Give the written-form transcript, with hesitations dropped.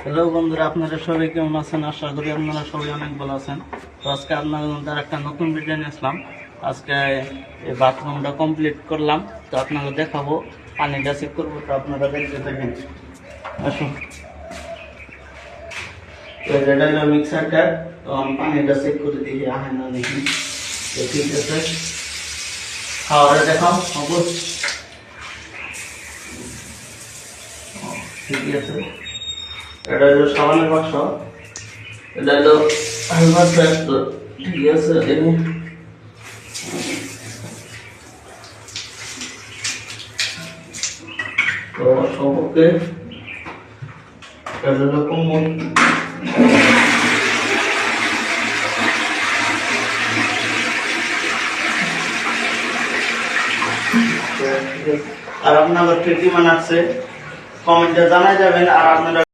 Hello বন্ধুরা, আপনারা সবাই কেমন আছেন? আশা করি আপনারা সবাই অনেক ভালো আছেন। তো আজকে আপনাদের মধ্যে একটা নতুন ভিডিও নিয়ে আসলাম। আজকে এই বাথরুমটা কমপ্লিট করলাম, তো আপনাকে দেখাবো, পানিটা চেক করবো। তো আপনারা দেখতে থাকেন, আসুন। তো এটা হলো মিক্সারটা, তো আমি পানিটা চেক করে দেখি আহে না দেখি। তো ঠিক আছে, খাওয়াটা দেখাও অবশ্য। ঠিক আছে, এটা হলো সাবানের বাক্স, এটা হলো হেলমেট ব্যাগ। তো ঠিক আছে, দেখি তো সবকে এটা হলো কম্বল। আর আপনার ট্রিটমেন্ট আছে, কমেন্টে জানাই যাবেন। আর আপনারা